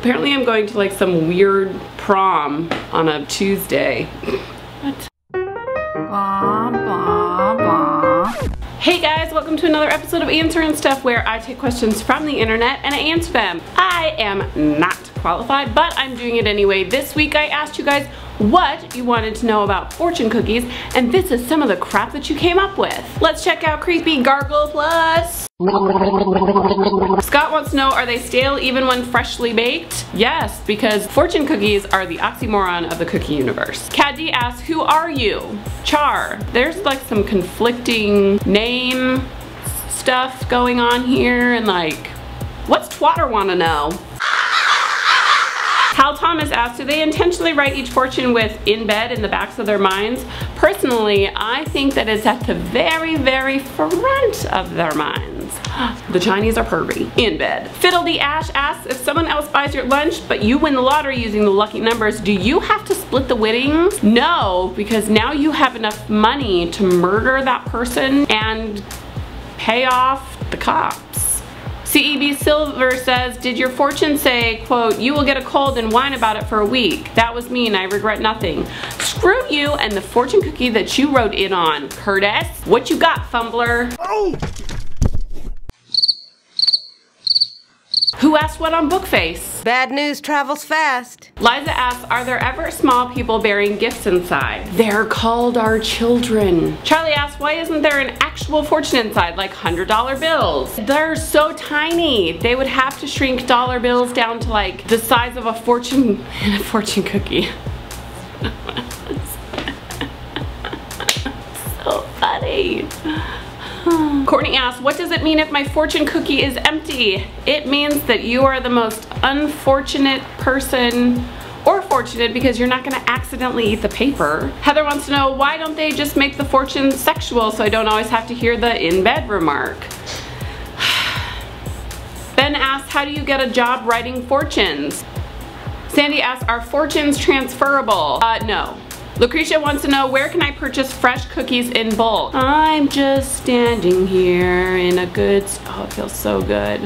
Apparently I'm going to like some weird prom on a Tuesday. What? Blah, blah, blah. Hey guys, welcome to another episode of Answering Stuff, where I take questions from the internet and I answer them. I am not qualified, but I'm doing it anyway. This week I asked you guys what you wanted to know about fortune cookies, and this is some of the crap that you came up with. Let's check out Creepy Gargle Plus. Scott wants to know, are they stale even when freshly baked? Yes, because fortune cookies are the oxymoron of the cookie universe. Caddy asks, who are you? Char. There's like some conflicting name stuff going on here, and like, what's Twatter wanna know? Hal Thomas asks, do they intentionally write each fortune with "in bed" in the backs of their minds? Personally, I think that it's at the very, very front of their minds. The Chinese are pervy. In bed. Fiddledy Ash asks, if someone else buys your lunch but you win the lottery using the lucky numbers, do you have to split the winnings? No, because now you have enough money to murder that person and pay off the cops. CEB Silver says, did your fortune say, quote, you will get a cold and whine about it for a week? That was me and I regret nothing. Screw you and the fortune cookie that you wrote in on, Curtis. What you got, Fumbler? Oh! Who asked what on Bookface? Bad news travels fast. Liza asks, are there ever small people bearing gifts inside? They're called our children. Charlie asks, why isn't there an actual fortune inside, like $100 bills? They're so tiny. They would have to shrink dollar bills down to like the size of a fortune cookie. So funny. Courtney asks, what does it mean if my fortune cookie is empty? It means that you are the most unfortunate person, or fortunate because you're not going to accidentally eat the paper. Heather wants to know, why don't they just make the fortune sexual so I don't always have to hear the in bed remark? Ben asks, how do you get a job writing fortunes? Sandy asks, are fortunes transferable? No. Lucretia wants to know, where can I purchase fresh cookies in bulk? I'm just standing here in a good, oh, it feels so good.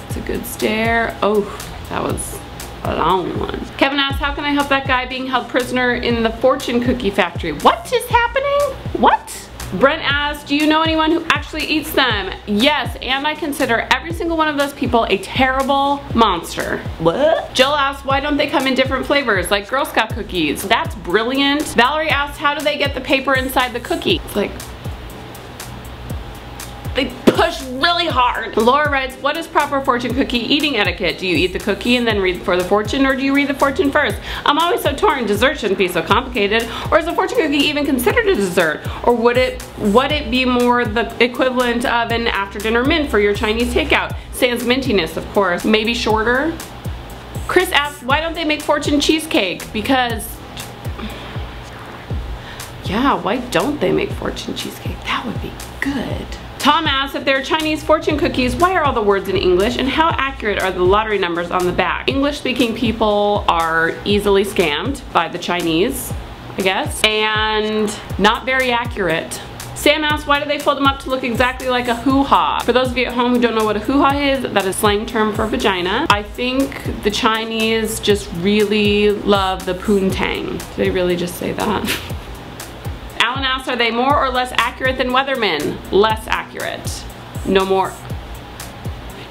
It's a good stare. Oh, that was a long one. Kevin asks, how can I help that guy being held prisoner in the fortune cookie factory? What is happening? What? Brent asks, do you know anyone who actually eats them? Yes, and I consider every single one of those people a terrible monster. What? Jill asks, why don't they come in different flavors, like Girl Scout cookies? That's brilliant. Valerie asks, how do they get the paper inside the cookie? It's like, they push really hard. Laura writes, what is proper fortune cookie eating etiquette? Do you eat the cookie and then read for the fortune, or do you read the fortune first? I'm always so torn. Dessert shouldn't be so complicated. Or is a fortune cookie even considered a dessert? Or would it be more the equivalent of an after dinner mint for your Chinese takeout? Sans mintiness, of course. Maybe shorter? Chris asks, why don't they make fortune cheesecake? Because, yeah, why don't they make fortune cheesecake? That would be good. Tom asks, if they're Chinese fortune cookies, why are all the words in English, and how accurate are the lottery numbers on the back? English-speaking people are easily scammed by the Chinese, I guess, and not very accurate. Sam asks, why do they fold them up to look exactly like a hoo-ha? For those of you at home who don't know what a hoo-ha is, that is slang term for vagina. I think the Chinese just really love the poontang. Did they really just say that? Alan asks, are they more or less accurate than Weathermen? Less accurate. No more.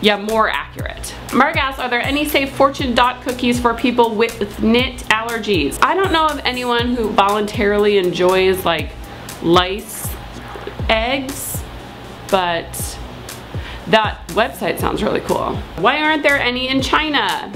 Yeah, more accurate. Mark asks, are there any safe fortune dot cookies for people with nit allergies? I don't know of anyone who voluntarily enjoys like lice eggs, but that website sounds really cool. Why aren't there any in China?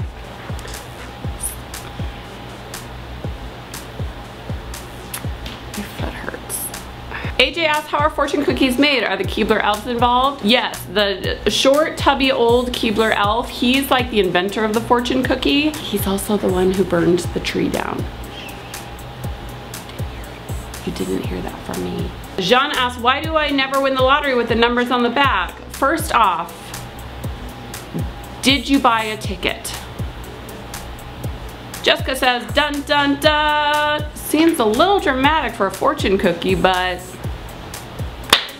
AJ asks, how are fortune cookies made? Are the Keebler elves involved? Yes, the short, tubby, old Keebler elf, he's like the inventor of the fortune cookie. He's also the one who burned the tree down. You didn't hear that from me. Jean asks, why do I never win the lottery with the numbers on the back? First off, did you buy a ticket? Jessica says, dun dun dun. Seems a little dramatic for a fortune cookie, but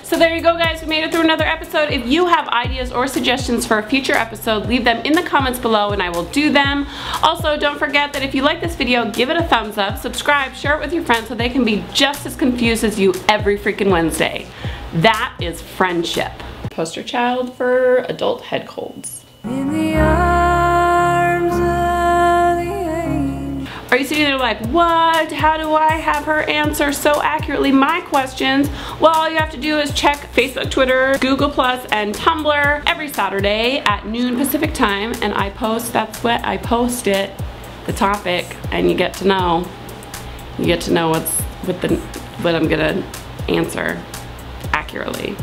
So there you go, guys. We made it through another episode. If you have ideas or suggestions for a future episode, leave them in the comments below and I will do them. Also, don't forget that if you like this video, give it a thumbs up, subscribe, share it with your friends so they can be just as confused as you every freaking Wednesday. That is friendship. Poster child for adult head colds. In the arms of the angel. Are you sitting there like, what? How do I have her answer so accurately my questions? Well, all you have to do is check Facebook, Twitter, Google+, and Tumblr every Saturday at noon Pacific time, and I post, that's what I post it, the topic, and you get to know. You get to know what I'm gonna answer accurately.